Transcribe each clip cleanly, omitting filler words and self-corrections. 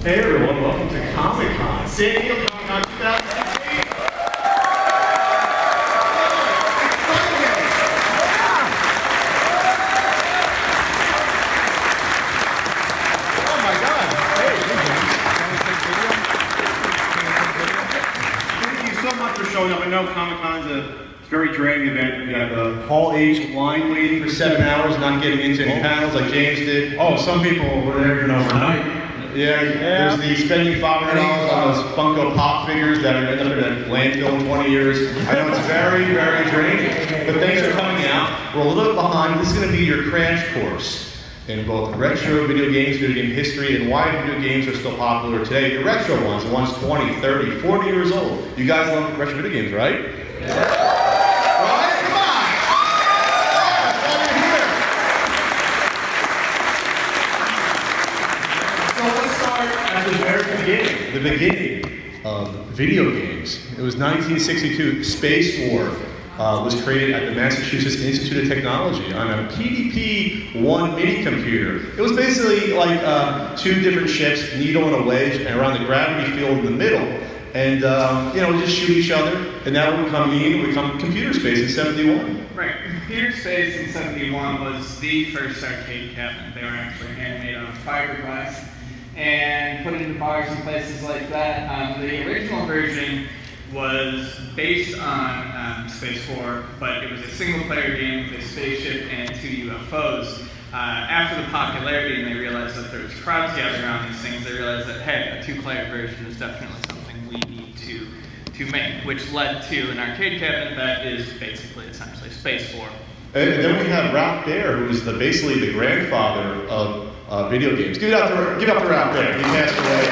Hey everyone, welcome to Comic-Con, San Diego Comic-Con 2016. Oh my God! Hey, thank you so much for showing up. I know Comic-Con's a very draining event. We have a Hall H line waiting for 7 hours, not getting into any panels like James did. Oh, some people were there overnight. Yeah, there's the spending $500 on those Funko Pop figures that are end up in a landfill in 20 years. I know it's very, very draining. But thanks for coming out. We're a little bit behind. This is going to be your crash course in both retro video games, video game history, and why video games are still popular today. The retro ones, the ones 20, 30, 40 years old. You guys love retro video games, right? Yeah. The beginning of video games. It was 1962. Space War was created at the Massachusetts Institute of Technology on a PDP-1 mini computer. It was basically like two different ships, needle and a wedge, and around the gravity field in the middle. And just shoot each other, and that would become computer space in 71. Right. Computer space in 71 was the first arcade cabinet. They were actually handmade out of fiberglass and put into bars and places like that. The original version was based on Space 4, but it was a single-player game with a spaceship and two UFOs. After the popularity and they realized that there was crowds gathered around these things, they realized that, hey, a two-player version is definitely something we need to make, which led to an arcade cabinet that is basically, essentially, Space 4. And then we have Ralph Baer, who is basically the grandfather of video games. Give it up to Ralph Baer. He passed away.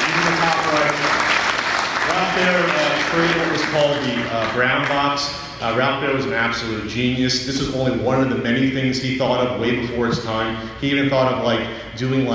He's in the top right. Ralph Baer created what was called the Brown Box. Ralph Baer was an absolute genius. This was only one of the many things he thought of way before his time. He even thought of doing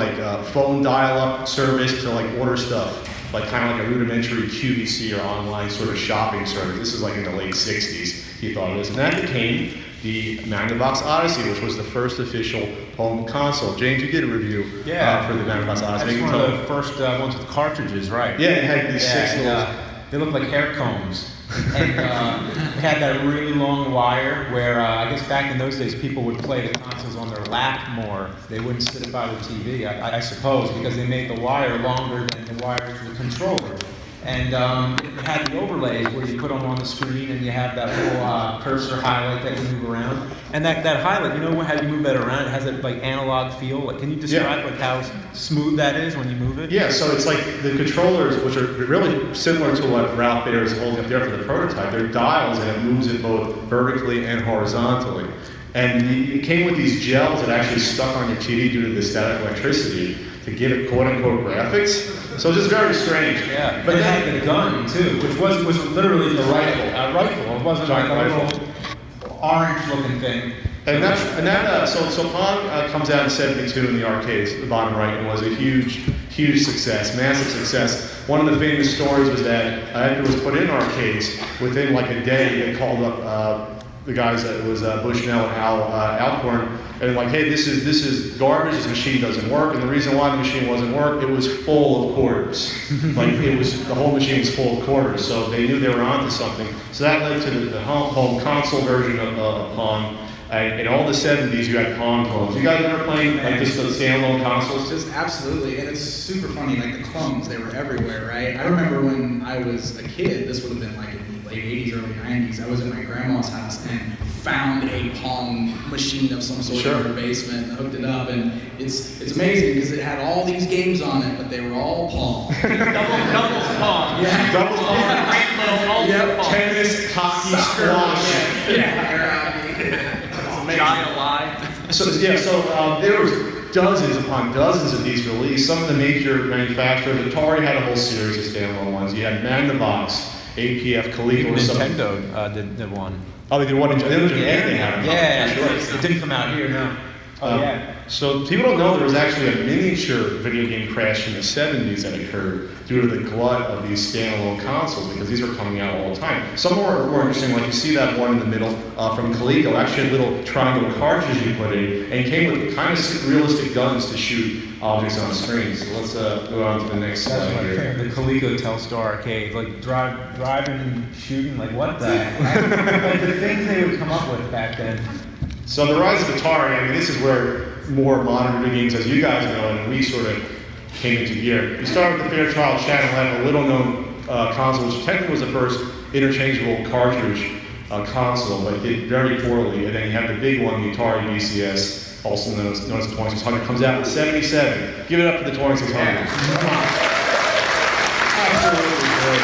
phone dial-up service to order stuff. Kind of like a rudimentary QVC or online sort of shopping service. This is in the late 60s, he thought it was. And that became the Magnavox Odyssey, which was the first official home console. James, you did a review for the Magnavox Odyssey. That's one of the first ones with cartridges, right? Yeah, it had these six little... They looked like hair combs. And it had that really long wire where I guess back in those days people would play the consoles on their lap more. They wouldn't sit by the TV, I suppose, because they made the wire longer than the wire to the controller. And it had the overlays where you put them on the screen and you have that little cursor highlight that you move around. And that highlight, how you move that around, it has that analog feel. Can you describe how smooth that is when you move it? Yeah, so it's like the controllers, which are really similar to what Ralph Baer is holding up there for the prototype. They're dials and it moves it both vertically and horizontally. And it came with these gels that actually stuck on your TV due to the static electricity to give it quote-unquote graphics. So it's just very strange. Yeah, but it had the gun too, which was literally the rifle. A rifle. It wasn't like a little orange-looking thing. So Pong comes out in '72 in the arcades, the bottom right, and was a huge success, massive success. One of the famous stories was that after it was put in arcades, within a day, they called up the guys that was Bushnell and Al Alcorn, and hey, this is garbage. This machine doesn't work. And the reason why the machine wasn't work, it was full of quarters. The whole machine was full of quarters. So they knew they were onto something. So that led to the home console version of Pong. In all the 70s, you had Pong clones. You guys ever played just the standalone consoles? Just absolutely, and it's super funny. The clones, they were everywhere, right? I remember when I was a kid. This would have been in the late '80s, early '90s. I was at my grandma's house and found a Pong machine of some sort in her basement and hooked it up, and it's amazing because it had all these games on it, but they were all Pong. Doubles Pong. Yeah. Doubles Pong. Yep. Tennis, hockey, squash. Yeah. Giant Live. So there was dozens upon dozens of these released. Some of the major manufacturers, Atari had a whole series of standalone ones. You had Magnavox, APF, Coleco. Nintendo did one. Oh, they did one in Japan. They had them. Yeah, sure. It didn't come out here, no. Yeah. So people don't know there was actually a miniature video game crash in the 70s that occurred due to the glut of these standalone consoles because these were coming out all the time. Some more interesting, like you see that one in the middle from Coleco, actually a little triangle cartridge you put in, and it came with kind of realistic guns to shoot objects on screen. So let's go on to the next That's slide my here. favorite, the Coleco Telstar arcade, like driving and shooting, like what the heck? Like the things they would come up with back then. So the rise of Atari, I mean, this is where more modern video games, as you guys know, and we sort of came into gear. You start with the Fairchild Channel 11, a little-known console, which technically was the first interchangeable cartridge console, but did very poorly. And then you have the big one, the Atari VCS, also known as the 2600, comes out in '77. Give it up for the 2600. Absolutely great.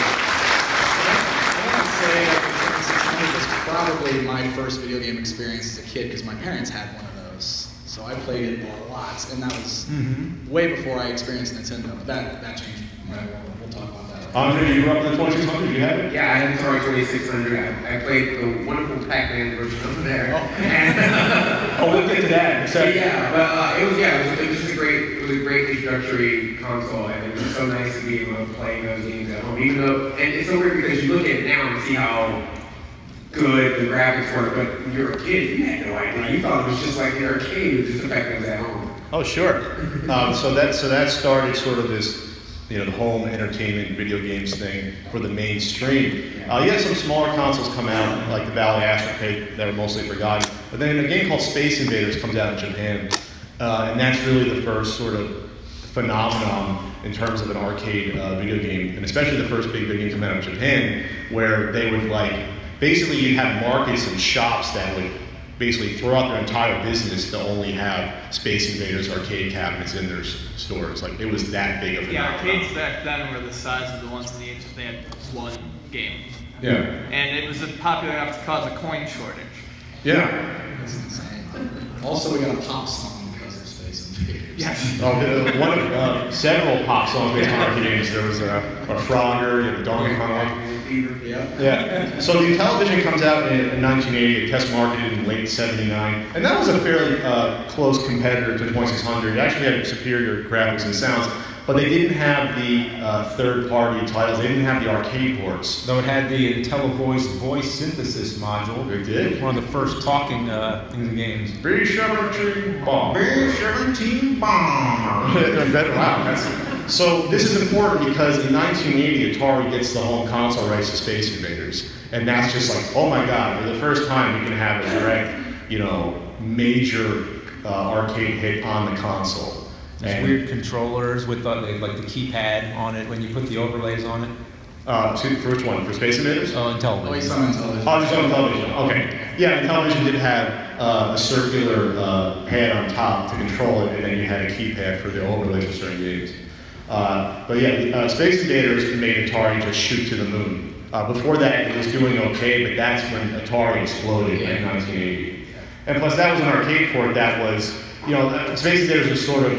Probably my first video game experience as a kid because my parents had one of those. So I played it a lot, and that was way before I experienced Nintendo. But that changed. We'll talk about that. Andre, you grew up in the 2600, you have it? Yeah, I had Atari 2600. I played the wonderful Pac-Man version over there. Oh, we'll get to that. So yeah, but it was just a great introductory console, and it was so nice to be able to play those games at home. Even though, and it's so weird because you look at it now and see how good the graphics were, but when you were a kid, you had no idea. You thought it was just like the arcade, with just the fact that it was at home. Oh, sure. So that started sort of this, the home entertainment video games thing for the mainstream. You had some smaller consoles come out, like the Valley Astrocade, that were mostly forgotten. But then a game called Space Invaders comes out in Japan, and that's really the first sort of phenomenon in terms of an arcade video game, and especially the first big video game come out in Japan, where they would basically you have markets and shops that would basically throw out their entire business to only have Space Invaders arcade cabinets in their stores. Like it was that big of a Yeah, phenomenon. arcades back then were the size of the ones in the age they had one game. Yeah. And it was popular enough to cause a coin shortage. Yeah. That's insane. Also, we got a pop song because of Space Invaders. Yes. One of several pop songs based on arcade games. There was a Frogger, the Donkey Kong. Yeah. Yeah. So the Intellivision comes out in 1980. It test marketed in late '79, and that was a fairly close competitor to the 2600. It actually had superior graphics and sounds, but they didn't have the third-party titles. They didn't have the arcade ports. Though it had the IntelliVoice voice synthesis module. It did. One of the first talking things in games. B-17 bomb. B-17 bomb. Wow. So this is important because in 1980, Atari gets the home console rights to Space Invaders, and that's just like, oh my God! For the first time, we can have a direct, major arcade hit on the console. There's weird controllers with the keypad on it when you put the overlays on it. For which one? For Space Invaders? Oh, Intellivision. Oh, he's on television. Oh, just on television. Okay. Yeah, and television did have a circular pad on top to control it, and then you had a keypad for the overlays for certain games. But yeah, Space Invaders made Atari just shoot to the moon. Before that, it was doing okay, but that's when Atari exploded in 1980. And plus, that was an arcade port that was, Space Invaders was sort of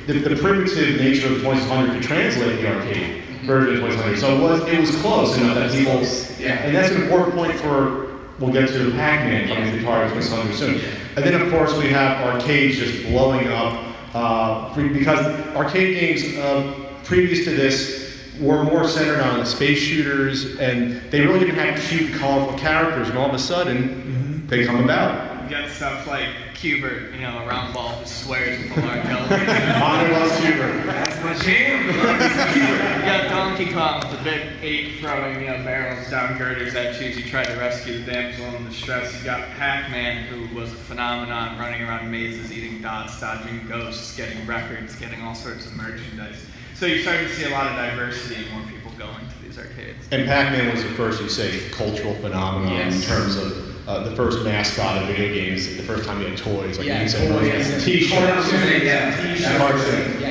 the primitive nature of the 2600 could translate the arcade version of the 2600. So it was close enough that people, and that's an important point we'll get to Pac-Man coming to the Atari 2600 soon. And then, of course, we have arcades just blowing up. Because arcade games previous to this were more centered on space shooters, and they really didn't have cute, colorful characters, and all of a sudden, they come about. You got stuff like Cubert, a round ball who swears with a large elevator. Honor loves Cubert. That's my jam! You got Donkey Kong with the big ape throwing, barrels down girders at you as you try to rescue the damsel in distress. You got Pac-Man, who was a phenomenon, running around mazes, eating dots, dodging ghosts, getting records, getting all sorts of merchandise. So you start to see a lot of diversity and more people going to these arcades. And Pac-Man was the first, you say, cultural phenomenon in terms of the first mascot of video games, the first time you had toys, like you said, T-shirts. Yeah,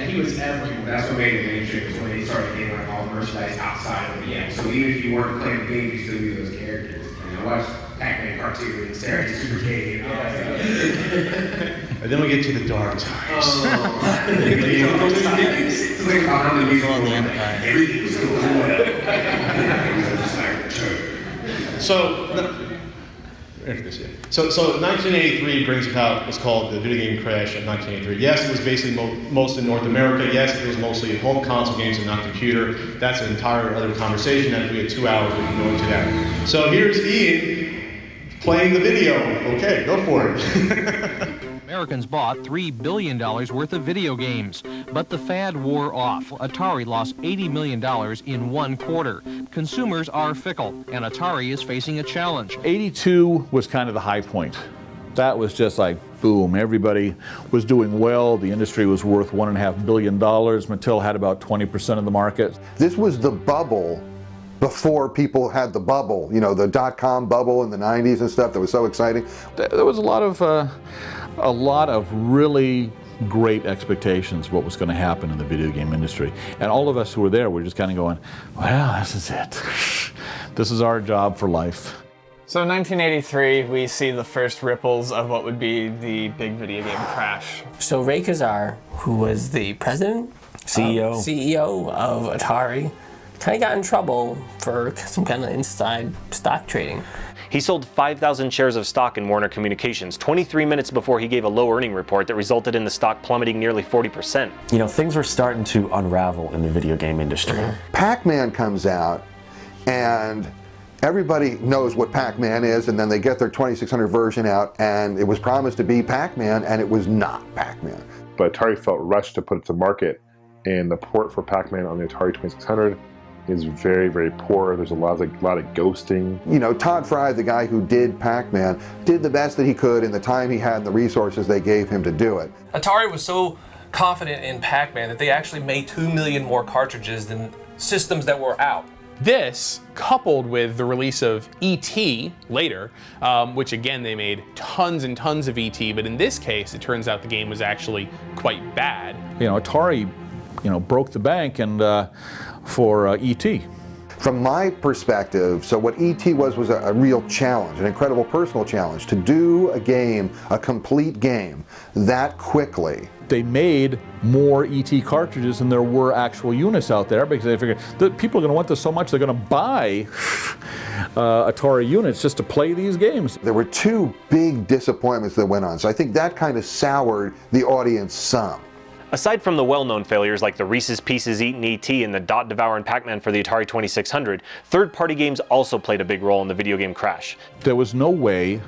he was everywhere. That's what made it mainstream, was when they started getting all the merchandise outside of the game. So even if you weren't playing the game, you still knew those characters. And I watched Pac-Man cartoon and Sarah Super K and all that stuff. And then we get to the dark times. It's like about how many people On the Empire. everything was going on. So, this year. So 1983 brings about what's called the video game crash of 1983. Yes, it was basically most in North America. Yes, it was mostly home console games and not computer. That's an entire other conversation, and if we had 2 hours, we can go into that. So here's Ian playing the video. Okay, go for it. Americans bought $3 billion worth of video games, but the fad wore off. Atari lost $80 million in 1 quarter. Consumers are fickle, and Atari is facing a challenge. 82 was kind of the high point. That was just like, boom, everybody was doing well. The industry was worth $1.5 billion. Mattel had about 20% of the market. This was the bubble before people had the bubble, you know, the dot-com bubble in the 90s and stuff that was so exciting. There was a lot of really great expectations of what was going to happen in the video game industry. And all of us who were there were just kind of going, well, this is it. This is our job for life. So in 1983, we see the first ripples of what would be the big video game crash. So Ray Kazar, who was the president, CEO of Atari, kind of got in trouble for some kind of inside stock trading. He sold 5,000 shares of stock in Warner Communications 23 minutes before he gave a low earning report that resulted in the stock plummeting nearly 40%. You know, things were starting to unravel in the video game industry. Pac-Man comes out, and everybody knows what Pac-Man is, and then they get their 2600 version out, and it was promised to be Pac-Man, and it was not Pac-Man. But Atari felt rushed to put it to market, and the port for Pac-Man on the Atari 2600 is very, very poor. There's a lot of ghosting. You know, Todd Fry, the guy who did Pac-Man, did the best that he could in the time he had and the resources they gave him to do it. Atari was so confident in Pac-Man that they actually made 2 million more cartridges than systems that were out. This, coupled with the release of E.T. later, which again they made tons and tons of E.T., but in this case it turns out the game was actually quite bad. You know, Atari, you know, broke the bank and for E.T. From my perspective, so what E.T. was a real challenge, an incredible personal challenge, to do a game, a complete game, that quickly. They made more E.T. cartridges than there were actual units out there because they figured that people are going to want this so much they're going to buy Atari units just to play these games. There were 2 big disappointments that went on, so I think that kind of soured the audience some. Aside from the well-known failures like the Reese's Pieces Eaten E.T. and the Dot Devouring Pac-Man for the Atari 2600, third-party games also played a big role in the video game crash. There was no way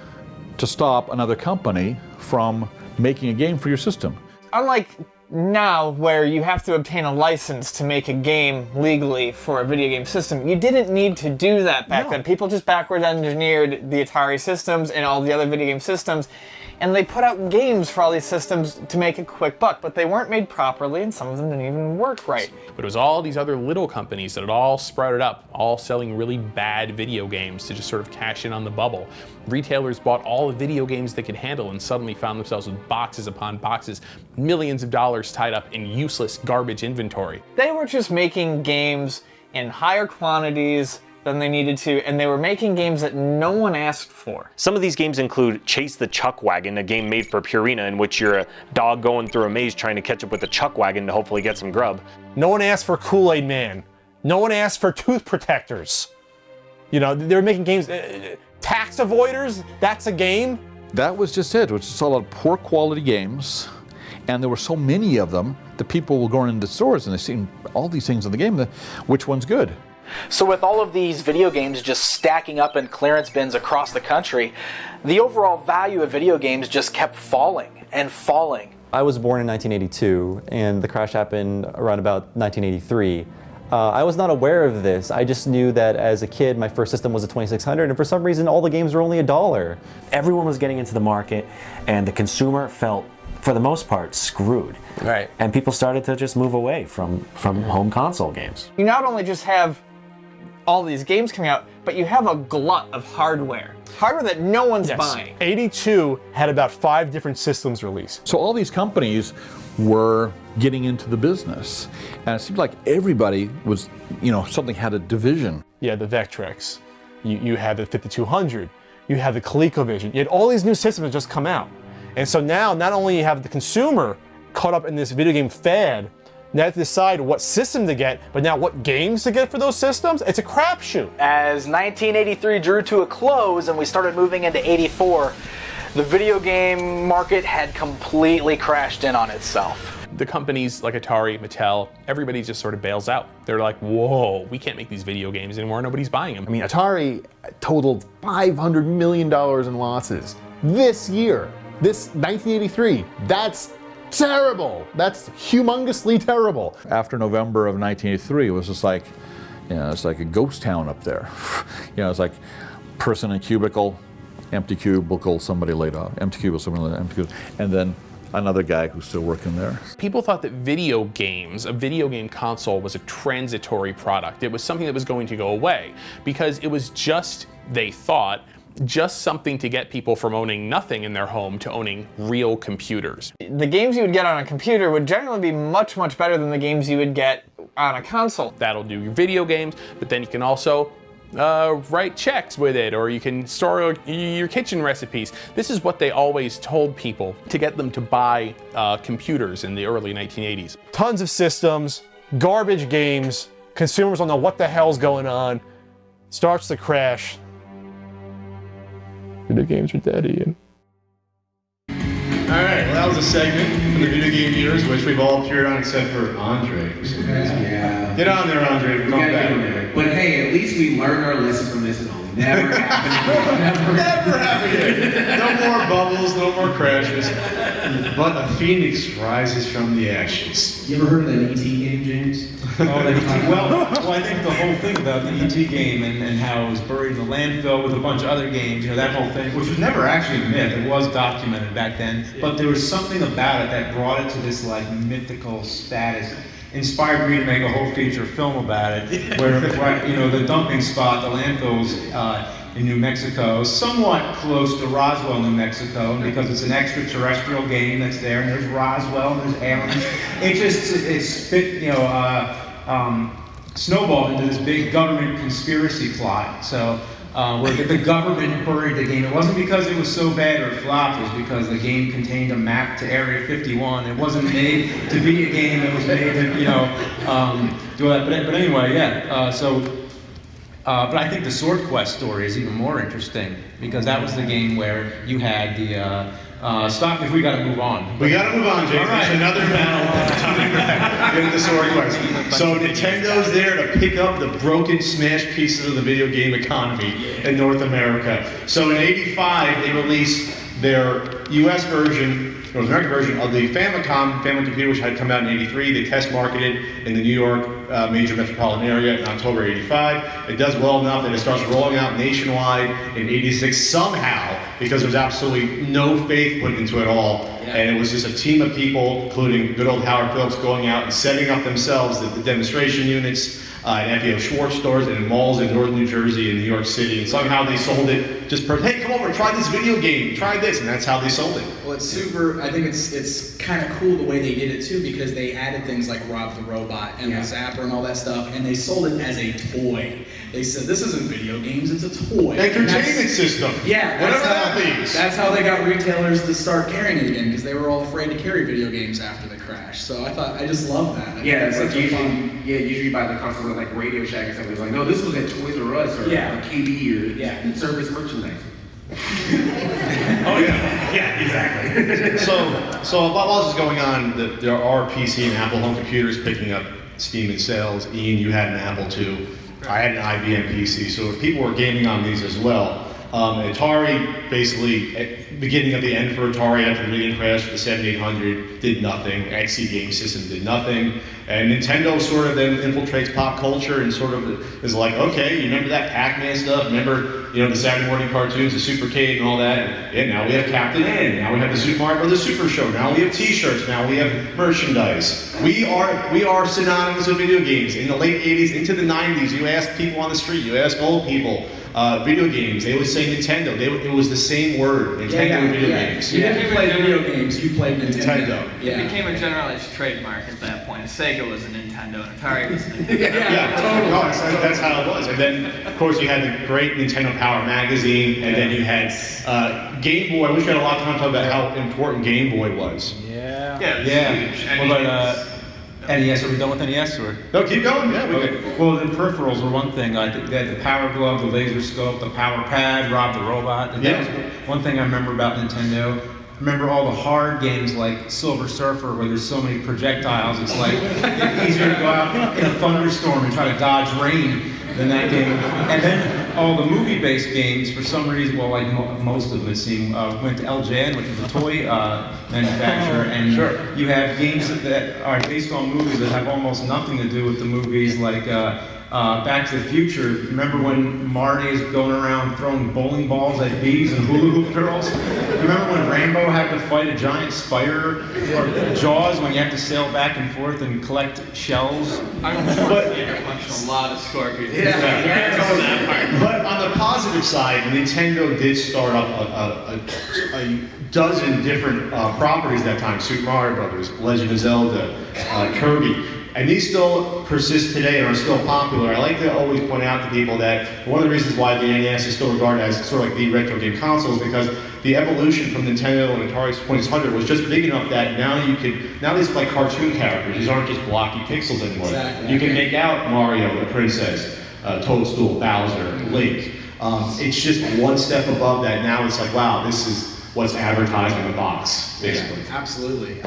to stop another company from making a game for your system. Unlike now, where you have to obtain a license to make a game legally for a video game system, you didn't need to do that back then. People just backward engineered the Atari systems and all the other video game systems, and they put out games for all these systems to make a quick buck, but they weren't made properly, and some of them didn't even work right. But it was all these other little companies that had all sprouted up, all selling really bad video games to just sort of cash in on the bubble. Retailers bought all the video games they could handle and suddenly found themselves with boxes upon boxes, millions of dollars tied up in useless garbage inventory. They were just making games in higher quantities than they needed to, and they were making games that no one asked for. Some of these games include Chase the Chuck Wagon, a game made for Purina in which you're a dog going through a maze trying to catch up with the Chuck Wagon to hopefully get some grub. No one asked for Kool-Aid Man. No one asked for tooth protectors. You know, they were making games, tax avoiders, that's a game. That was just it. It was just a lot of poor quality games, and there were so many of them that people were going into stores and they seen all these things in the game, which one's good? So with all of these video games just stacking up in clearance bins across the country, the overall value of video games just kept falling and falling. I was born in 1982, and the crash happened around about 1983. I was not aware of this. I just knew that as a kid, my first system was a 2600, and for some reason, all the games were only $1. Everyone was getting into the market, and the consumer felt, for the most part, screwed. Right. And people started to just move away from home console games. You not only just have all these games coming out, but you have a glut of hardware. Hardware that no one's buying. 82 had about 5 different systems released. So all these companies were getting into the business, and it seemed like everybody was, you know, something had a division. You had the Vectrex, you had the 5200, you had the ColecoVision, you had all these new systems that just come out. And so now, not only you have the consumer caught up in this video game fad, They have to decide what system to get, but now what games to get for those systems? It's a crapshoot. As 1983 drew to a close and we started moving into 84, the video game market had completely crashed in on itself. The companies like Atari, Mattel, everybody just sort of bails out. They're like, whoa, we can't make these video games anymore, nobody's buying them. I mean, Atari totaled $500 million in losses this year, this 1983. That's terrible. That's humongously terrible. After November of 1983, it was just like, it's like a ghost town up there. It's like person in cubicle, empty cubicle, somebody laid off, empty cubicle, somebody laid off, empty cubicle, and then another guy who's still working there. People thought that video games, a video game console, was a transitory product. It was something that was going to go away because it was just, they thought, just something to get people from owning nothing in their home to owning real computers. The games you would get on a computer would generally be much, much better than the games you would get on a console. That'll do your video games, but then you can also write checks with it, or you can store your kitchen recipes. This is what they always told people to get them to buy computers in the early 1980s. Tons of systems, garbage games, consumers don't know what the hell's going on, starts to crash. Video games are dead, Ian. Alright, well that was a segment from the video game years, which we've all appeared on except for Andre. Yeah. Get on there, Andre. We gotta get on there. But hey, at least we learned our lesson from this and it'll never happen again. Never happen again. No more bubbles, no more crashes. But a phoenix rises from the ashes. You ever heard of that ET game, James? Well, I think the whole thing about the ET game and how it was buried in the landfill with a bunch of other games, that whole thing, which was never actually a myth, it was documented back then, but there was something about it that brought it to this like mythical status. Inspired me to make a whole feature film about it, where the dumping spot, the landfills in New Mexico, somewhat close to Roswell, New Mexico, because it's an extraterrestrial game that's there, and there's Roswell, and there's aliens. Snowballed into this big government conspiracy plot. So where the government buried the game. It wasn't because it was so bad or flopped, it was because the game contained a map to Area 51. It wasn't made to be a game, it was made to, do that. But anyway, yeah. But I think the Sword Quest story is even more interesting, because that was the game where you had the stop if we gotta move on. We gotta move on, James. Right. There's another battle in the Sword Quest. So Nintendo's there to pick up the broken, smashed pieces of the video game economy in North America. So in '85, they released their US version, North American version of the Famicom family computer, which had come out in '83. They test marketed in the New York major metropolitan area in October '85. It does well enough that it starts rolling out nationwide in '86 somehow, because there was absolutely no faith put into it at all. And it was just a team of people, including good old Howard Phillips, going out and setting up themselves the demonstration units at FEO Schwartz stores and in malls in northern New Jersey and New York City. And somehow they sold it just hey, come over, try this video game, try this. And that's how they sold it. Well, I think it's kind of cool the way they did it too, because they added things like Rob the Robot and the Zapper and all that stuff, and they sold it as a toy. They said, this isn't video games, it's a toy. Entertainment system. Yeah, whatever that means. That's how they got retailers to start carrying it again, because they were all afraid to carry video games after the crash. So I just love that. It's like usually by the console like Radio Shack or something. It's like, no, this was at Toys R Us or KB or Service Merchandise. Oh yeah, exactly. So while this is going on, there are PC and Apple home computers picking up steam in sales. Ian, you had an Apple II. I had an IBM PC, so people were gaming on these as well. Atari, basically, at beginning of the end for Atari after the beginning crash for the 7800, did nothing. XC Game System did nothing. And Nintendo sort of then infiltrates pop culture and sort of is like, okay, you remember that Pac-Man stuff? Remember, the Saturday morning cartoons, the Supercade and all that? And now we have Captain N. Now we have the Super Mario Brothers Super Show. Now we have T-shirts. Now we have merchandise. We are synonymous with video games. In the late 80s into the 90s, you ask people on the street, you ask old people, video games, they would say Nintendo. It was the same word, Nintendo video games. You didn't play video games, you played Nintendo. It became a generalized trademark at that point. Sega was a Nintendo, and Atari was a Nintendo. Totally. No, that's how it was. And then, of course, you had the great Nintendo Power magazine, and then you had Game Boy. We spent a lot of time talking about how important Game Boy was. Yeah, it was huge. NES, are we done with NES or? No, keep going. Yeah. Okay. Well, the peripherals were one thing. Like they had the Power Glove, the Laser Scope, the Power Pad, Rob the Robot. And that was one thing I remember about Nintendo. Remember all the hard games like Silver Surfer, where there's so many projectiles. It's like easier to go out in a thunderstorm and try to dodge rain than that game. And then all the movie-based games, for some reason, well, like most of them, it seemed, went to LJN, which is a toy manufacturer, and you have games that are based on movies that have almost nothing to do with the movies, like Back to the Future. Remember when Marty is going around throwing bowling balls at bees and hula hoop girls? Remember when Rambo had to fight a giant spider? Or Jaws, when you have to sail back and forth and collect shells? I'm a lot of scorpions. But on the positive side, Nintendo did start up a dozen different properties that time. Super Mario Brothers, Legend of Zelda, Kirby. And these still persist today and are still popular. I like to always point out to people that one of the reasons why the NES is still regarded as sort of like the retro game console is because the evolution from Nintendo and Atari 2600 was just big enough that now these like cartoon characters. These aren't just blocky pixels anymore. Exactly. You can make out Mario, the princess, Toadstool, Bowser, Link. It's just one step above that. Now it's like, wow, this is what's advertised in the box, basically. Yeah, absolutely.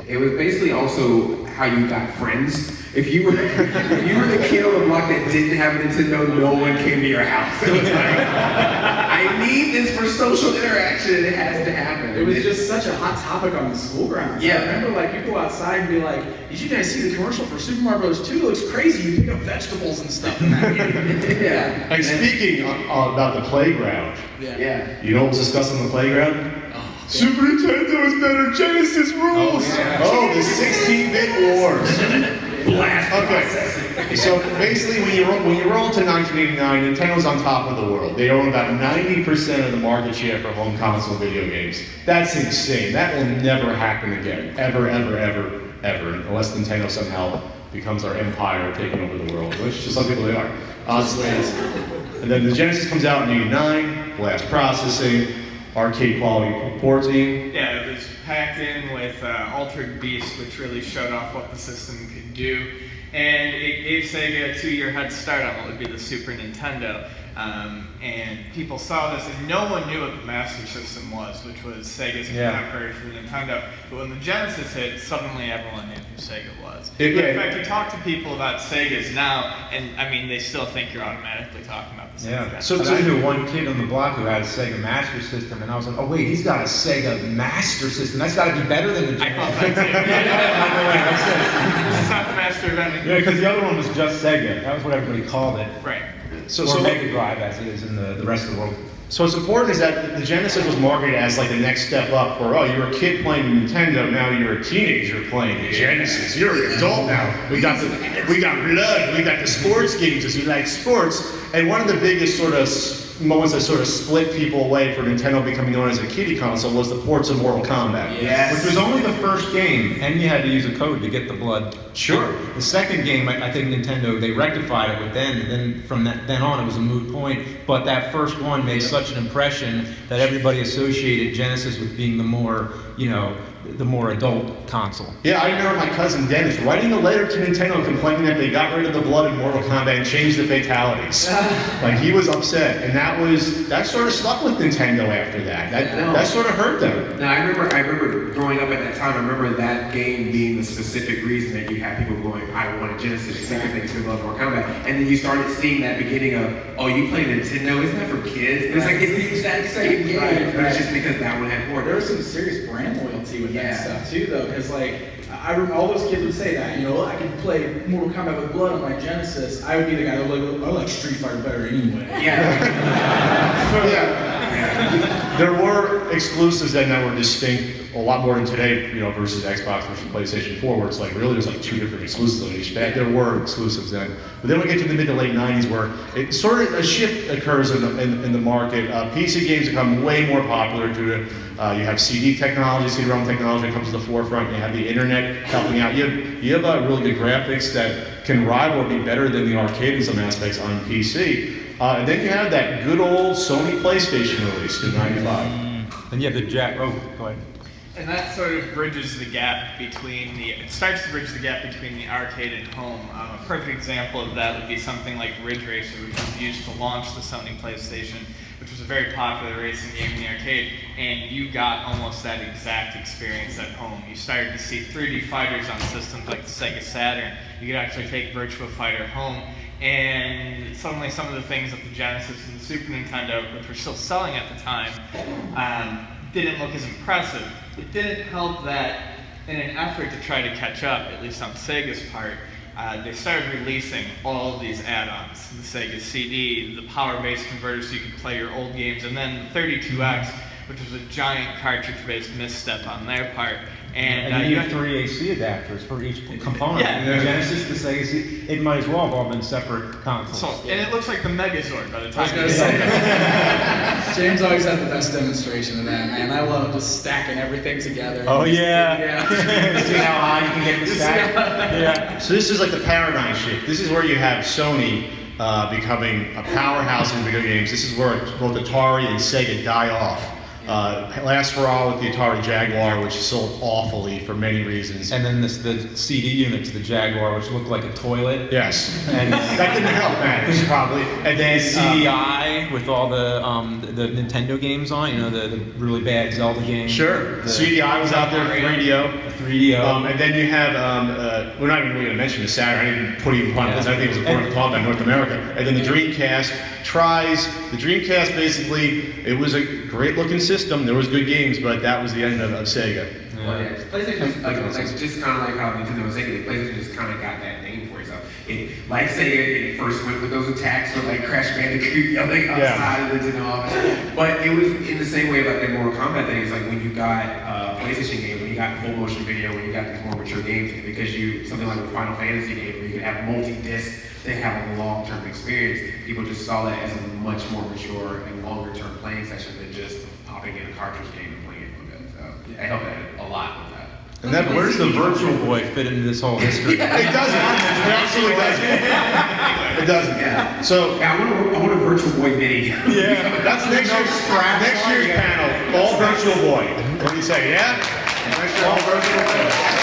It was basically also how you got friends. If you were the kid on the block that didn't have a Nintendo, no one came to your house. It was like, I need this for social interaction, and it has to happen. It was just such a hot topic on the school grounds. Yeah. I remember like you go outside and be like, did you guys see the commercial for Super Mario Bros. 2? It looks crazy. You pick up vegetables and stuff in that game. Yeah. Like speaking about the playground, Yeah. you know what was discussed on the playground? Super Nintendo is better, Genesis rules! Oh, the 16-bit wars. Blast. Okay, so basically when you roll to 1989, Nintendo's on top of the world. They own about 90% of the market share for home console video games. That's insane. That will never happen again. Ever, unless Nintendo somehow becomes our empire taking over the world, which to some people they are. And then the Genesis comes out in 89, blast processing, arcade quality porting. Yeah, it was packed in with Altered Beast, which really showed off what the system could do. And it gave Sega a 2-year head start on what would be the Super Nintendo. And people saw this, and no one knew what the Master System was, which was Sega's contemporary for Nintendo. But when the Genesis hit, suddenly everyone knew who Sega was. In fact, you talk to people about Segas now, and I mean, they still think you're automatically talking about the same thing. So I knew one kid on the block who had a Sega Master System, and I was like, oh wait, he's got a Sega Master System. That's got to be better than the Genesis. I thought that too. It's not the Master of anything. Yeah, because the other one was just Sega. That was what everybody called it. Right. Or Mega Drive, as it is in the rest of the world. So what's important is that the Genesis was marketed as like the next step up for, oh, you're a kid playing Nintendo, now you're a teenager playing the Genesis. You're an adult now. We got blood, we got the sports games because you like sports. And one of the biggest sort of moments that sort of split people away for Nintendo becoming known as a kiddie console was the ports of Mortal Kombat. Yes. Which was only the first game, and you had to use a code to get the blood. Sure. The second game, I think Nintendo, they rectified it with then from then on it was a moot point, but that first one made such an impression that everybody associated Genesis with being the more, the more adult console. Yeah, I remember my cousin Dennis writing a letter to Nintendo complaining that they got rid of the blood in Mortal Kombat and changed the fatalities. Like, he was upset, and that sort of stuck with Nintendo after that. That sort of hurt them. No, I remember growing up at that time, I remember that game being the specific reason that you had people going, I want a Genesis, because they could love Mortal Kombat. And then you started seeing that beginning of, oh, you play Nintendo, isn't that for kids? And it's like, it's the exact same game, but it's just because that one had more. There was some serious brand loyalty with that stuff too, though, because like I remember all those kids would say that, I could play Mortal Kombat with blood on my Genesis. I would be the guy that would I like Street Fighter better anyway. There were exclusives then that were distinct, a lot more than today, versus Xbox versus PlayStation 4, where it's like really there's like 2 different exclusives on each. There were exclusives then, but then we get to the mid to late 90s where it sort of a shift occurs in the market. PC games become way more popular due to you have CD technology, CD-ROM technology that comes to the forefront. You have the internet helping out. You have really good graphics that can rival or be better than the arcade in some aspects on PC. And then you have that good old Sony PlayStation release in '95. And you have the go ahead. And that sort of bridges the gap between it starts to bridge the gap between the arcade and home. A perfect example of that would be something like Ridge Racer, which was used to launch the Sony PlayStation, which was a very popular racing game in the arcade, and you got almost that exact experience at home. You started to see 3D fighters on systems like the Sega Saturn. You could actually take Virtua Fighter home, and suddenly some of the things that the Genesis and the Super Nintendo, which were still selling at the time, didn't look as impressive. It didn't help that in an effort to try to catch up, at least on Sega's part, they started releasing all of these add-ons. The Sega CD, the power-based converter so you could play your old games, and then the 32X, which was a giant cartridge-based misstep on their part. And you have 3 AC adapters for each component. Yeah. The Genesis, the Sega CD, it might as well have all been separate consoles. So, and it looks like the Megazord by the time I was gonna say, James always had the best demonstration of that, man. I love just stacking everything together. Oh yeah. Yeah. See how high you can get the stack? Yeah. So this is like the paradigm shift. This is where you have Sony becoming a powerhouse in video games. This is where both Atari and Sega die off. Last for all with the Atari Jaguar, which sold awfully for many reasons. And then the CD unit to the Jaguar, which looked like a toilet. Yes. And that didn't help matters, probably. And then CDI with all the Nintendo games on, you know, the really bad Zelda games. Sure. CDI was out there, 3DO. 3DO. And then you have, we're not even really going to mention the Saturn. I didn't put even on this. I think it was important to talk about North America. And then the Dreamcast tries. The Dreamcast basically, it was a great looking system. There was good games, but that was the end of Sega. Well, yeah. PlayStation, like just kind of like how Nintendo was saying, PlayStation just kind of got that name for itself. Like Sega, it first went with those attacks with like Crash Bandicoot yelling outside of the Nintendo office. But it was in the same way like the Mortal Kombat thing. It's like when you got PlayStation games, when you got full motion video, when you got these more mature games, because something like a Final Fantasy game where you could have multi-disc, they have a long-term experience. People just saw that as a much more mature and longer-term playing session than just popping in a cartridge game and playing it for a bit. So I helped that a lot with that. And then where does the Virtual Boy fit into this whole history? It doesn't. It absolutely doesn't. It doesn't. Yeah. So yeah, I want a Virtual Boy Mini. Yeah, that's next year's panel. All Virtual Boy. What do you say? Yeah. All Virtual Boy.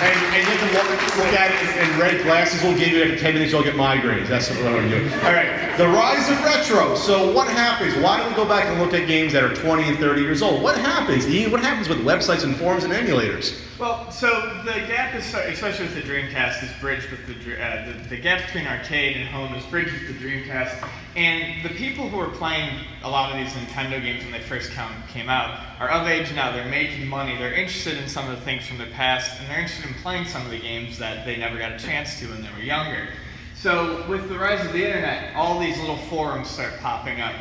And you have to look at it in red glasses. We'll give you every 10 minutes. You'll get migraines. That's what we're doing. All right. The rise of retro. So what happens? Why do we go back and look at games that are 20 and 30 years old? What happens, Ian? What happens with websites and forums and emulators? Well, so the gap is, especially with the Dreamcast, is bridged with the gap between arcade and home is bridged with the Dreamcast. And the people who were playing a lot of these Nintendo games when they first came out are of age now. They're making money. They're interested in some of the things from their past, and they're interested in playing some of the games that they never got a chance to when they were younger. So with the rise of the internet, all these little forums start popping up.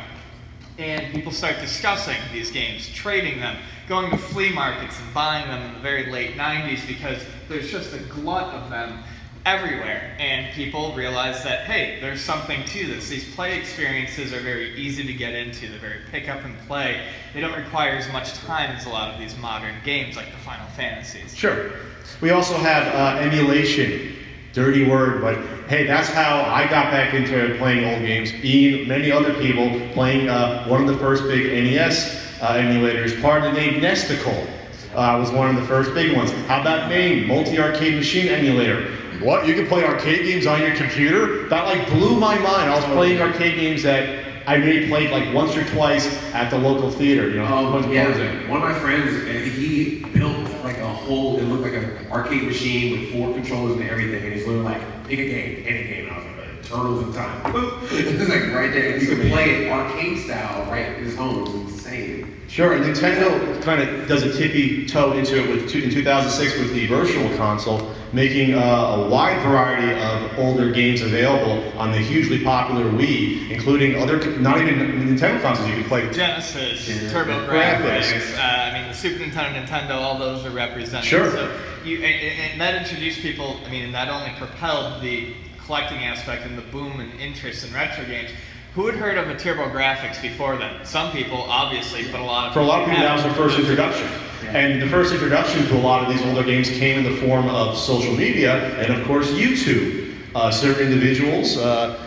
And people start discussing these games, trading them, going to flea markets and buying them in the very late 90s because there's just a glut of them everywhere. And people realize that, hey, there's something to this. These play experiences are very easy to get into. They're very pick up and play. They don't require as much time as a lot of these modern games like the Final Fantasies. Sure. We also have emulation. Dirty word, but hey, that's how I got back into playing old games. Ian, many other people playing one of the first big NES emulators. Part of the name Nesticle was one of the first big ones. How about MAME, multi-arcade machine emulator? What? You can play arcade games on your computer? That like blew my mind. I was playing arcade games that I maybe played like once or twice at the local theater. You know, yeah. One of my friends, he built like a whole. It looked like an arcade machine with 4 controllers and everything, and he's literally like, pick a game, any game. And I was like, Turtles in Time. Boop. It's like right there. You could play it arcade style right at his home. It was insane. Sure, and Nintendo kind of does a tippy toe into it in 2006 with the Virtual Console, making a wide variety of older games available on the hugely popular Wii, including other, not even Nintendo consoles you can play. Genesis, TurboGrafx, I mean the Super Nintendo, all those are represented. Sure. So and that introduced people, I mean, that only propelled the collecting aspect and the boom and interest in retro games. Who had heard of a TurboGrafx before then? Some people, obviously, but a lot of people. For a lot of people, that was their first introduction. And the first introduction to a lot of these older games came in the form of social media and, of course, YouTube. Certain individuals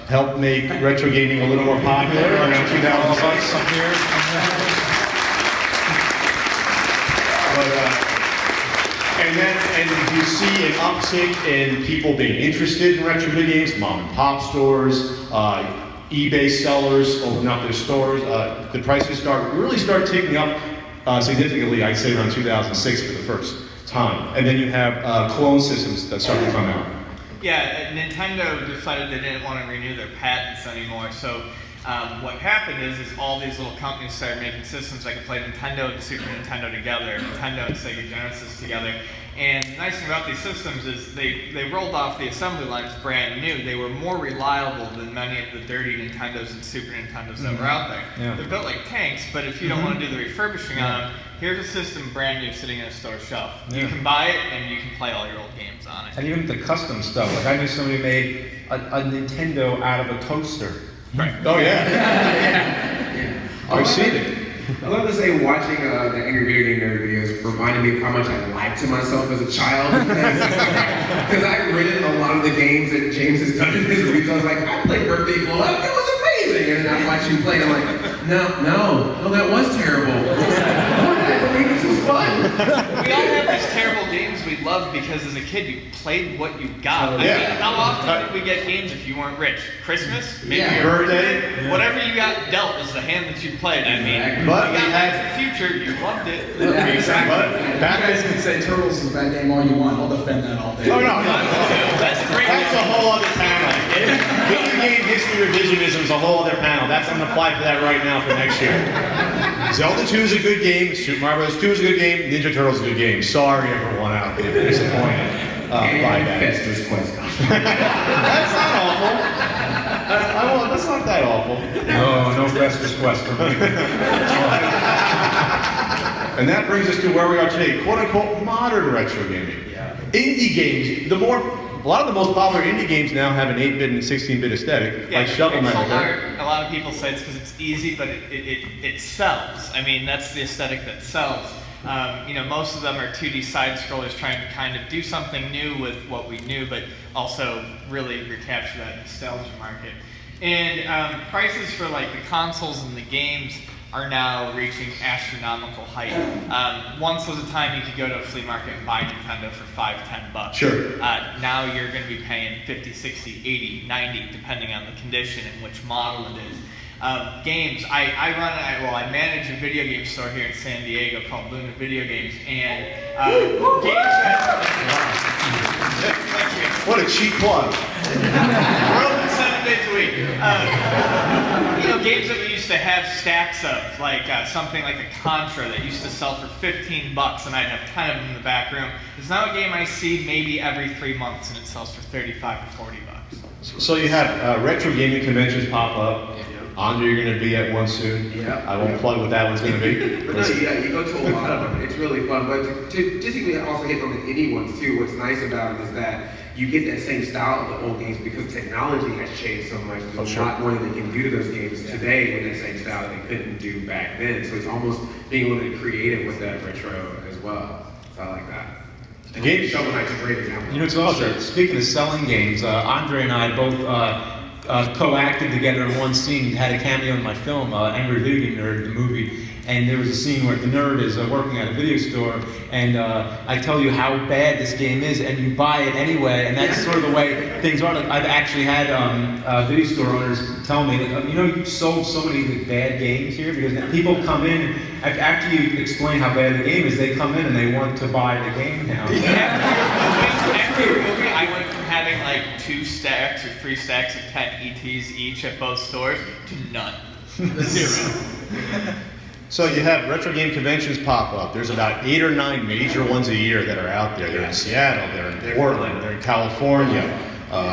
helped make retro gaming a little more popular around 2006. And you see an uptick in people being interested in retro video games, mom and pop stores, eBay sellers open up their stores. The prices really start ticking up significantly, I'd say around 2006 for the first time. And then you have clone systems that start to come out. Yeah, Nintendo decided they didn't want to renew their patents anymore, so what happened is all these little companies started making systems that could play Nintendo and Super Nintendo together, Nintendo and Sega Genesis together. And the nice thing about these systems is they rolled off the assembly lines brand new. They were more reliable than many of the dirty Nintendos and Super Nintendos that were out there. Yeah. They're built like tanks, but if you don't want to do the refurbishing on them, here's a system brand new sitting in a store shelf. You Yeah. can buy it and you can play all your old games on it. And even the custom stuff. Like I knew somebody made a Nintendo out of a toaster. Right. Oh yeah. I've seen it. I love to say watching the Angry Video Game Nerd videos reminded me of how much I lied to myself as a child. Because I've written a lot of the games that James has done in his reviews. I was like, I played Birthday Blow Up, it was amazing. And then I watch you play and I'm like, no, that was terrible. I believe this was fun. We all have these terrible games we loved because as a kid you played what you got. I Yeah. mean, how often did we get games if you weren't rich? Christmas? Maybe Yeah. your Birthday? Whatever you got dealt was the hand that you played. I mean, But you we got had- Back to the Future, you loved it. Yeah, exactly. But You guys can say Turtles is a bad game all you want. I'll defend that all day. Oh no, That's great. that's a whole other panel. Video game history revisionism is a whole other panel. That's I'm gonna apply for that right now for next year. Zelda 2 is a good game. Super Mario Bros. 2 is a good game. Ninja Turtles is a good game. Sorry everyone out there disappointed by that. Fester's Quest. That's not awful. That's not that awful. No Fester's Quest for me. And that brings us to where we are today, quote unquote modern retro gaming. Indie games, a lot of the most popular indie games now have an 8-bit and 16-bit aesthetic, like Shovel Knight. A lot of people say it's because it's easy, but it sells. I mean, that's the aesthetic that sells. Most of them are 2D side scrollers trying to kind of do something new with what we knew, but also really recapture that nostalgia market. And prices for like the consoles and the games are now reaching astronomical height. Once was a time you could go to a flea market and buy Nintendo for $5-10. Sure. Now you're going to be paying 50, 60, 80, 90, depending on the condition and which model it is. Games, I manage a video game store here in San Diego called Luna Video Games, and games What a cheap plug. we're open 7 days a week. Games that we used to have stacks of, like something like a Contra that used to sell for $15 and I'd have 10 of them in the back room. It's now a game I see maybe every 3 months and it sells for $35 to $40. So you have retro gaming conventions pop up. Andre, you're going to be at one soon. Yeah. I won't plug what that one's going to be. But no, you go to a lot of them. It's really fun. But to also hit on the indie ones too, what's nice about it is that you get that same style of the old games because technology has changed so much. There's a lot more that they can do to those games today with that same style that they couldn't do back then. So it's almost being a little bit creative with that retro as well. So I like that. And Game Shovel Knight's a great example. It's also, speaking of selling games, Andre and I both co-acted together in one scene, had a cameo in my film, Angry Video Game Nerd, the movie. And there was a scene where the nerd is working at a video store, and I tell you how bad this game is, and you buy it anyway, and that's sort of the way things are. Like, I've actually had video store owners tell me, that, you sold so many bad games here, because people come in, after you explain how bad the game is, they come in and they want to buy the game now. After your movie, I went from having like 2 stacks or 3 stacks of 10 ETs each at both stores to none. 0. So you have retro game conventions pop up. There's about 8 or 9 major ones a year that are out there. They're in Seattle, they're in Portland, they're in California,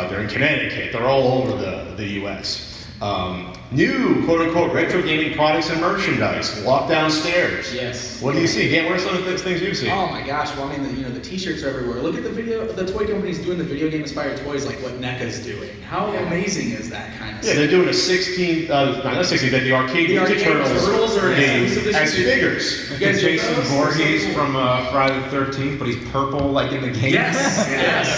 they're in Connecticut. They're all over the U.S. New quote-unquote retro gaming products and merchandise. Walk downstairs. Yes. What do you see? What are some of the things you see? Oh my gosh! Well, I mean, the T-shirts are everywhere. Look at the toy companies doing the video game inspired toys, like what NECA's doing. How amazing is that kind of Yeah, they're doing a 16, not 16, but the arcade Ninja Turtles are game exclusive as edition. figures. You guys Jason Voorhees from Friday the 13th, but he's purple like in the game. Yes.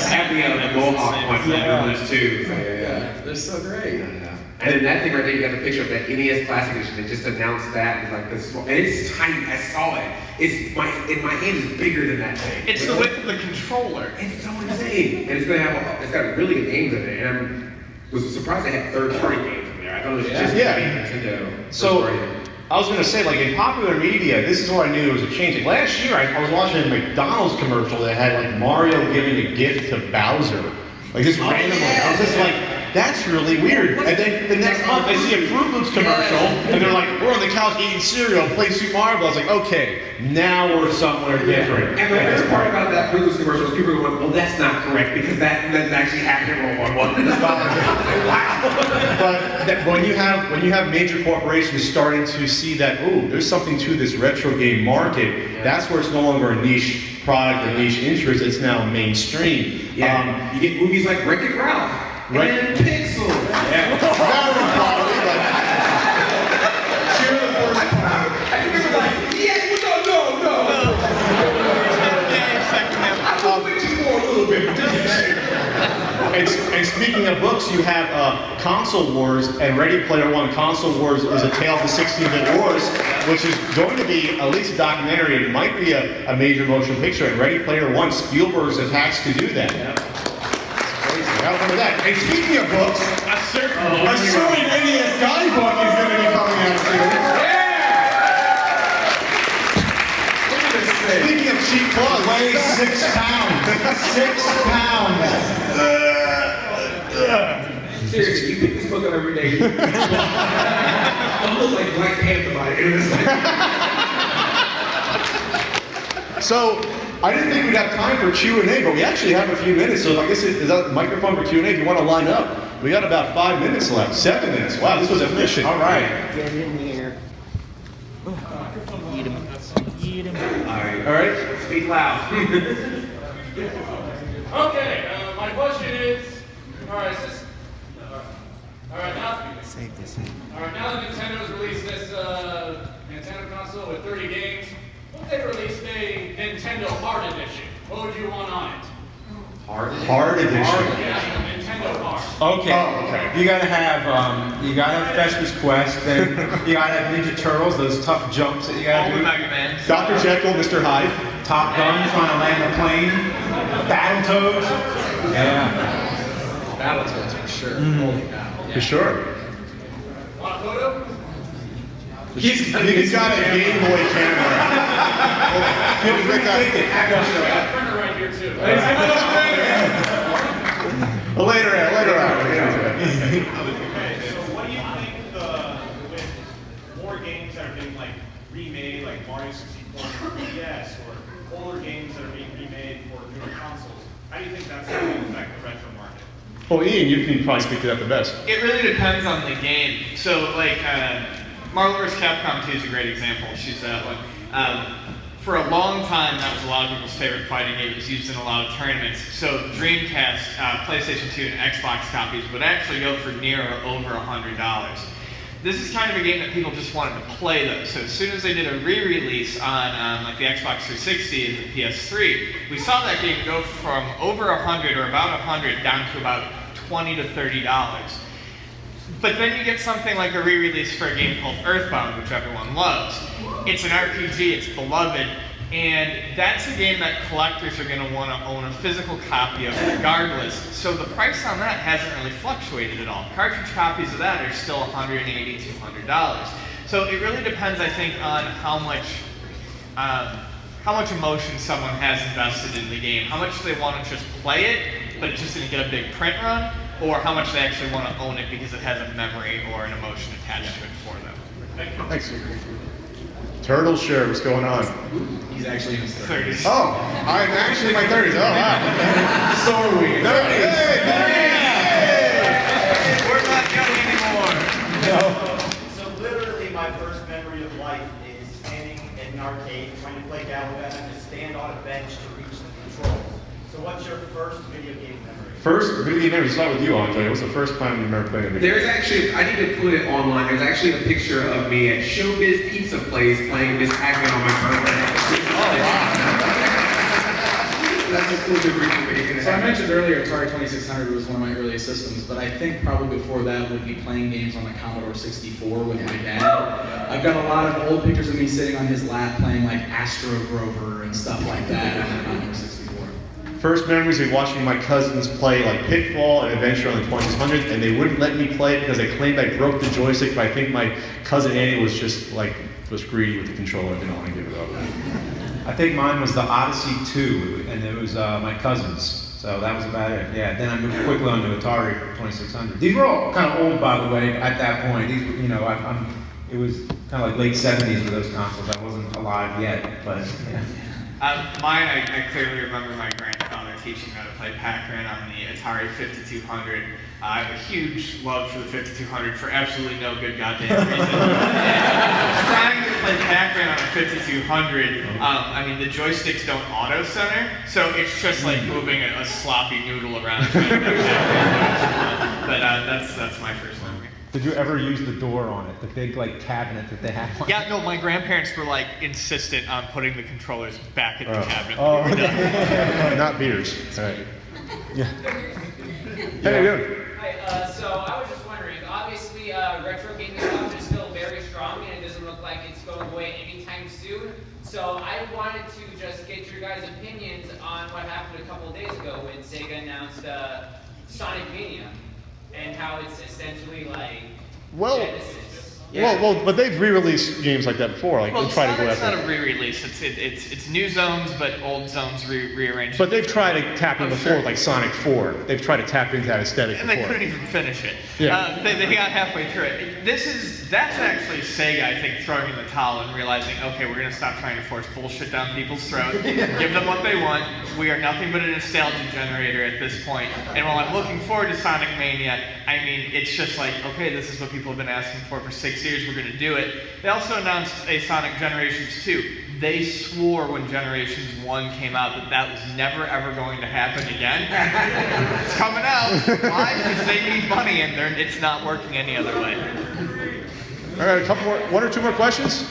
Have the Mohawk ones on those too. Yeah, they're so great. And then that thing right there, you got the picture of that NES Classic Edition. They just announced that. It's like this, and it's tiny. I saw it. My hand is bigger than that thing. It's the width of the controller. It's so insane. And it's got really good games in it. And I was surprised they had third-party games in there. I thought it was just Nintendo. So I was going to say, like in popular media, this is where I knew it was a change. Like, last year, I was watching a McDonald's commercial that had like Mario giving a gift to Bowser. Like this randomly. I was just like, that's really weird. And then the next month, I see a Fruit Loops commercial, and they're like, we're on the couch eating cereal, playing Super Mario Bros. I was like, okay, now we're somewhere different. And the best part about that Fruit Loops commercial is people are going, well, that's not correct, because that doesn't actually happen in World War I. Wow. But when you have major corporations starting to see that, ooh, there's something to this retro game market, that's where it's no longer a niche product or niche interest, it's now mainstream. Yeah, you get movies like Wreck-It Ralph. Right. And Pixels. Yeah. Probably, but cheer the first time. I remember like, yeah, no. I was waiting for a little bit. And speaking of books, you have Console Wars and Ready Player One. Console Wars is a tale of the 16-bit wars, which is going to be at least a documentary. It might be a major motion picture. And Ready Player One, Spielberg's attached to do that. Yeah. I remember that. And speaking of books, a certain NES guidebook is going to be coming out soon. Yeah! Speaking of cheap clothes, weighs 6 pounds. 6 pounds. Seriously, you pick this book up every day. I look like Black Panther by it. So, I didn't think we'd have time for Q&A, but we actually have a few minutes, so I guess is that the microphone for Q&A if you want to line up. We got about 5 minutes left. 7 minutes. Wow, this was efficient. All right. Get in here. Eat him. All right. Speak loud. Okay, my question is, all right, now, save this. All right, now that Nintendo's released this Nintendo console with 30 games, what if they released a Nintendo Hard Edition? What would you want on it? Hard edition. Yeah, Nintendo Hard. Okay. Oh, okay. You gotta have Festus Quest, then you gotta have Ninja Turtles, those tough jumps that you gotta do. Mega Man. Dr. Jekyll, Mr. Hyde. Top Gun, trying to land a plane. Battletoads. Yeah. Battletoads for sure. Holy cow. For sure. Want a photo? He's got a Game Boy camera. Feel free to take it. I got a printer right here too. Later. Okay, so what do you think with more games that are being like remade, like Mario 64 for DS, or older games that are being remade for newer consoles? How do you think that's going to affect the retro market? Well, Ian, you can probably speak to that the best. It really depends on the game. So, like, Marvel vs. Capcom 2 is a great example. Choose that one. For a long time, that was a lot of people's favorite fighting game. It was used in a lot of tournaments. So Dreamcast, PlayStation 2, and Xbox copies would actually go for near or over $100. This is kind of a game that people just wanted to play, though. So as soon as they did a re-release on like the Xbox 360 and the PS3, we saw that game go from over 100 or about 100 down to about $20 to $30. But then you get something like a re-release for a game called Earthbound, which everyone loves. It's an RPG, it's beloved, and that's a game that collectors are going to want to own a physical copy of regardless. So the price on that hasn't really fluctuated at all. Cartridge copies of that are still $180, $200. So it really depends, I think, on how much emotion someone has invested in the game. How much they want to just play it, but it just didn't get a big print run, or how much they actually want to own it because it has a memory or an emotion attached to it for them. Thank you. Thanks. Turtle shirt, what's going on? He's actually in his 30s. Oh, I'm actually in my 30s. Oh, wow. So are we. 30s. Hey! We're not young anymore. No. So literally my first memory of life is standing in an arcade trying to play Galaga and to stand on a bench to reach the controls. So what's your first video game memory? First video game memory, start with you, Andre. What's the first time you remember playing a video game? There's actually, I need to put it online. There's actually a picture of me at Showbiz Pizza Place playing Miss Pac-Man on my birthday. Oh, wow. that's a cool difference. So I mentioned earlier Atari 2600 was one of my earliest systems, but I think probably before that would be playing games on the Commodore 64 with my dad. I've got a lot of old pictures of me sitting on his lap playing like Astro Grover and stuff like that on the Commodore 64. First memories of watching my cousins play like Pitfall and Adventure on the 2600, and they wouldn't let me play it because they claimed I broke the joystick, but I think my cousin Annie was just like, was greedy with the controller, didn't want to give it up. I think mine was the Odyssey 2, and it was my cousin's. So that was about it. Yeah. Then I moved quickly on to Atari 2600. These were all kind of old, by the way, at that point. These, were, you know, it was kind of like late 70s with those consoles. I wasn't alive yet, but yeah. Mine, I clearly remember my grandfather teaching me how to play Pac-Man on the Atari 5200. I have a huge love for the 5200 for absolutely no good goddamn reason. Trying to play Pac-Man on a 5200, I mean, the joysticks don't auto-center, so it's just like moving a sloppy noodle around. But that's my first memory. Did you ever use the door on it? The big like cabinet that they had? Yeah, no, my grandparents were like insistent on putting the controllers back in the cabinet. Oh, not beers. All right. Yeah. How you doing? Hi, so I was just wondering, obviously retro gaming stuff is still very strong and it doesn't look like it's going away anytime soon. So I wanted to just get your guys' opinions on what happened a couple of days ago when Sega announced Sonic Mania and how it's essentially like Genesis. Yeah. Well, but they've re-released games like that before. Like they try to go Sonic's after. not a re-release. It's new zones, but old zones rearranged. But they've tried to tap in before, like Sonic 4. They've tried to tap into that aesthetic And before. they couldn't even finish it. Yeah. They got halfway through it. That's actually Sega, I think, throwing in the towel and realizing, okay, we're going to stop trying to force bullshit down people's throats. Give them what they want. We are nothing but a nostalgia generator at this point. And while I'm looking forward to Sonic Mania, I mean, it's just like, okay, this is what people have been asking for 6 years. We're going to do it. They also announced a Sonic Generations 2. They swore when Generations 1 came out that was never ever going to happen again. It's coming out. Why? Because they need money and it's not working any other way. All right, a couple more, one or two more questions?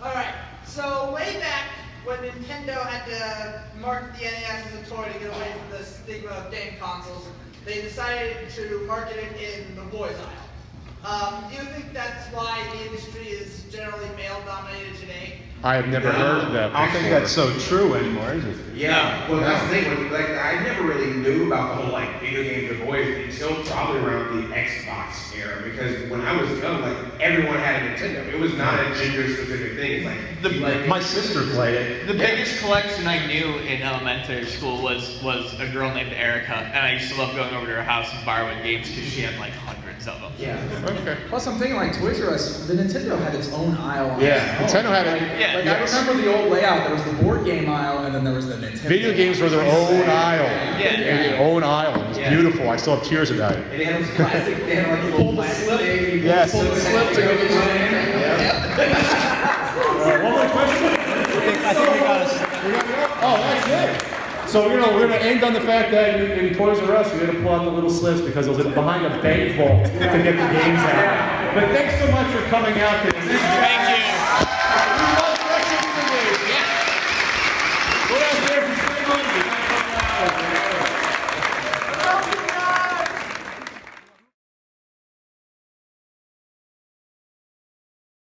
All right, so way back when Nintendo had to market the NES as a toy to get away from the stigma of game consoles, they decided to market it in the boys' aisle. Do you think that's why the industry is generally male-dominated today? I have never heard of that. I don't think that's so true anymore, is it? Yeah, well that's the thing. Like I never really knew about the whole like video games for boys until probably around the Xbox era. Because when I was young, like everyone had a Nintendo. It was not a gender-specific thing. Like my sister played it. The biggest collection I knew in elementary school was a girl named Erica, and I used to love going over to her house and borrowing games because she had like hundreds of them. Yeah. Okay. Plus, I'm thinking like Toys R Us, the Nintendo had its own aisle. On Yeah, its own. Nintendo had a. Like, I remember the old layout. There was the board game aisle, and then there was the Nintendo. Video games were their own aisle. Yeah. Their own aisle. It was beautiful. I still have tears about it. And they had those classic, they had like little plastic. Yes. Pull the slip to go to the One more question? I think we got us. Oh, that's it. So, we're going to end on the fact that in Toys R Us, we had to pull out the little slips because it was behind a bank vault to get the games out. But thanks so much for coming out today. Thank you.